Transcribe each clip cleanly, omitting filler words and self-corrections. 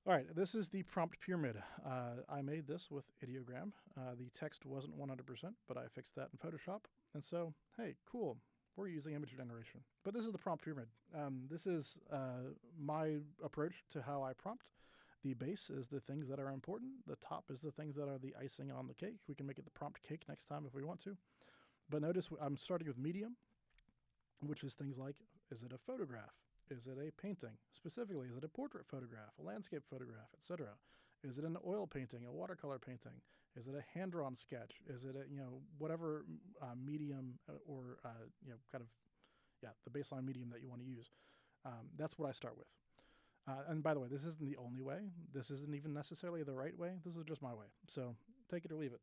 All right, this is the prompt pyramid. I made this with Ideogram. The text wasn't 100%, but I fixed that in Photoshop. And so, hey, cool. We're using image generation. But this is the prompt pyramid. This is my approach to how I prompt. The base is the things that are important. The top is the things that are the icing on the cake. We can make it the prompt cake next time if we want to. But notice I'm starting with medium, which is things like, is it a photograph? Is it a painting? Specifically, is it a portrait photograph, a landscape photograph, etc.? Is it an oil painting, a watercolor painting? Is it a hand-drawn sketch? Is it a, whatever medium or, kind of, the baseline medium that you want to use? That's what I start with. And by the way, this isn't the only way. This isn't even necessarily the right way. This is just my way. So take it or leave it.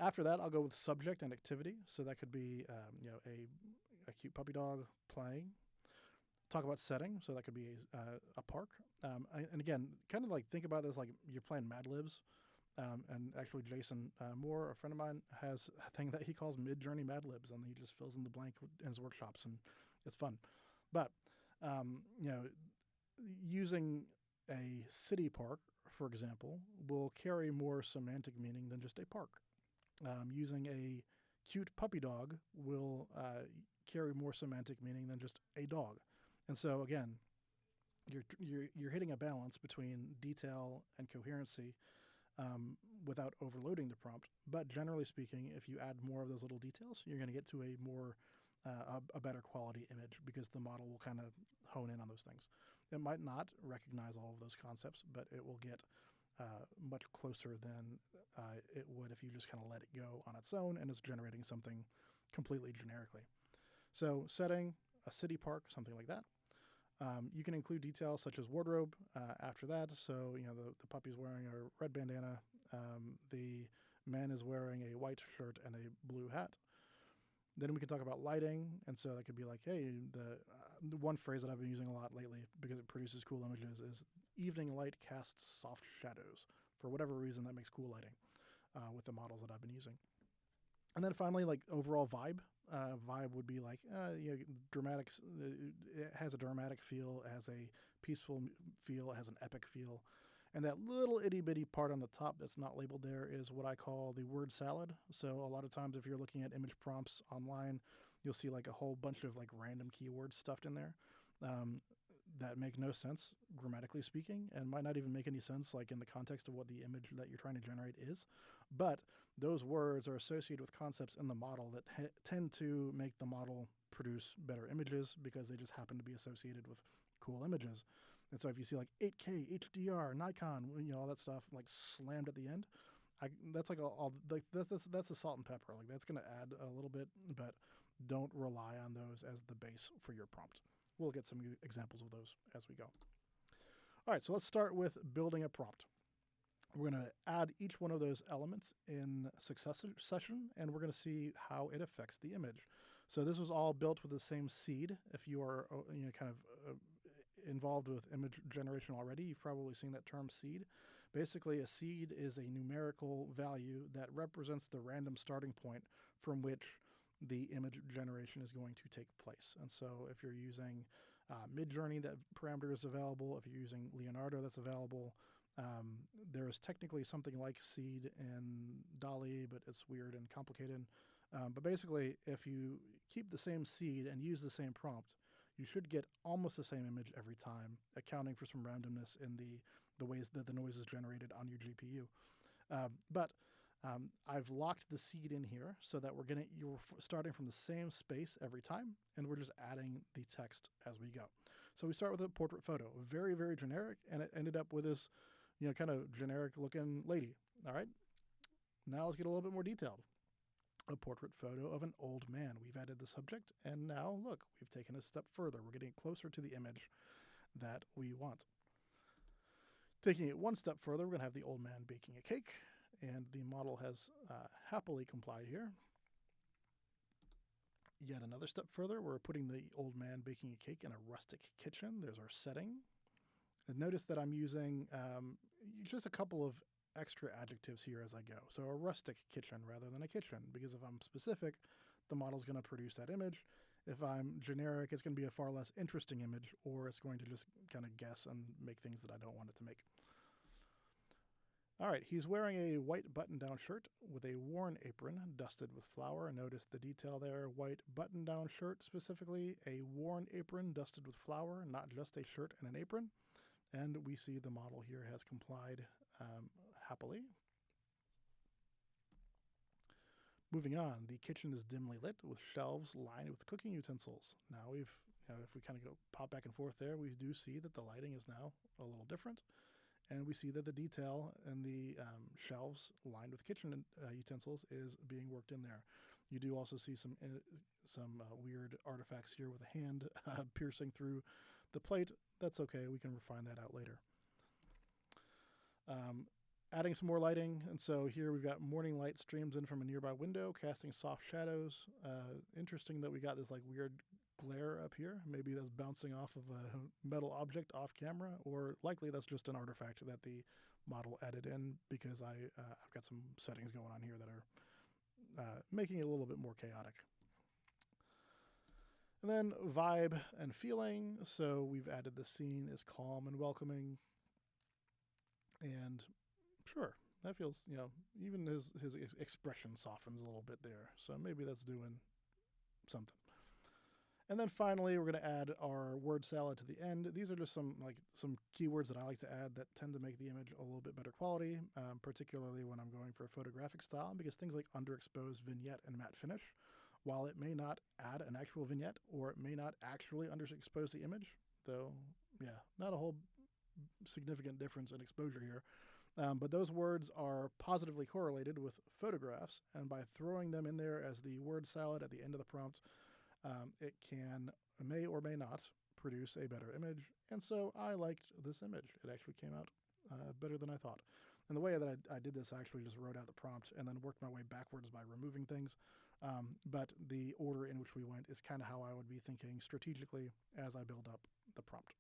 After that, I'll go with subject and activity. So that could be, a cute puppy dog playing. Talk about setting. So that could be a park. And again, kind of like think about this like you're playing Mad Libs. And actually, Jason Moore, a friend of mine, has a thing that he calls Mid-Journey Mad Libs, and he just fills in the blank in his workshops, and it's fun. But using a city park, for example, will carry more semantic meaning than just a park. Using a cute puppy dog will carry more semantic meaning than just a dog. And so again, you're hitting a balance between detail and coherency without overloading the prompt. But generally speaking, if you add more of those little details, you're going to get to a more a better quality image because the model will kind of hone in on those things. It might not recognize all of those concepts, but it will get much closer than it would if you just kind of let it go on its own and it's generating something completely generically. So setting, a city park, something like that. You can include details such as wardrobe after that. So, the puppy's wearing a red bandana. The man is wearing a white shirt and a blue hat. Then we can talk about lighting. And so that could be like, hey, the one phrase that I've been using a lot lately because it produces cool images is evening light casts soft shadows. For whatever reason, that makes cool lighting with the models that I've been using. And then finally, like overall vibe. Vibe would be like dramatic. It has a dramatic feel. It has a peaceful feel. It has an epic feel. And that little itty bitty part on the top that's not labeled there is what I call the word salad. So a lot of times, if you're looking at image prompts online, you'll see like a whole bunch of like random keywords stuffed in there. That make no sense grammatically speaking and might not even make any sense like in the context of what the image that you're trying to generate is. But those words are associated with concepts in the model that tend to make the model produce better images because they just happen to be associated with cool images. And so if you see like 8K, HDR, Nikon, all that stuff like slammed at the end, that's like all like that's a salt and pepper. Like that's going to add a little bit, but don't rely on those as the base for your prompt. We'll get some examples of those as we go. All right, so let's start with building a prompt. We're going to add each one of those elements in successive session, and we're going to see how it affects the image. So this was all built with the same seed. If you are kind of involved with image generation already, you've probably seen that term seed. Basically, a seed is a numerical value that represents the random starting point from which the image generation is going to take place. And so if you're using Midjourney, that parameter is available. If you're using Leonardo, that's available. There is technically something like seed in DALL-E, but it's weird and complicated. But basically, if you keep the same seed and use the same prompt, you should get almost the same image every time, accounting for some randomness in the ways that the noise is generated on your GPU. But I've locked the seed in here so that you're starting from the same space every time, and we're just adding the text as we go. So we start with a portrait photo, very, very generic, and it ended up with this, kind of generic looking lady. All right. Now let's get a little bit more detailed. A portrait photo of an old man. We've added the subject, and now look, we've taken a step further. We're getting closer to the image that we want. Taking it one step further, we're going to have the old man baking a cake. And the model has happily complied here. Yet another step further, we're putting the old man baking a cake in a rustic kitchen. There's our setting. And notice that I'm using just a couple of extra adjectives here as I go. So a rustic kitchen rather than a kitchen, because if I'm specific, the model's going to produce that image. If I'm generic, it's going to be a far less interesting image, or it's going to just kind of guess and make things that I don't want it to make. All right, he's wearing a white button-down shirt with a worn apron dusted with flour. Notice the detail there, white button-down shirt specifically, a worn apron dusted with flour, not just a shirt and an apron. And we see the model here has complied happily. Moving on, the kitchen is dimly lit with shelves lined with cooking utensils. Now if we kind of go pop back and forth there, we do see that the lighting is now a little different. And we see that the detail in the shelves lined with kitchen utensils is being worked in there. You do also see some weird artifacts here with a hand piercing through the plate. That's okay. We can refine that out later. Adding some more lighting, and so here we've got morning light streams in from a nearby window, casting soft shadows. Interesting that we got this like weird glare up here. Maybe that's bouncing off of a metal object off camera, or likely that's just an artifact that the model added in because I've got some settings going on here that are making it a little bit more chaotic. And then vibe and feeling. So we've added the scene is calm and welcoming. And sure, that feels, even his expression softens a little bit there. So maybe that's doing something. And then finally, we're going to add our word salad to the end. These are just some keywords that I like to add that tend to make the image a little bit better quality, particularly when I'm going for a photographic style, because things like underexposed, vignette, and matte finish, while it may not add an actual vignette or it may not actually underexpose the image, though, yeah, not a whole significant difference in exposure here. But those words are positively correlated with photographs, and by throwing them in there as the word salad at the end of the prompt, it may or may not produce a better image. And so I liked this image. It actually came out better than I thought. And the way that I did this, I actually just wrote out the prompt and then worked my way backwards by removing things. But the order in which we went is kind of how I would be thinking strategically as I build up the prompt.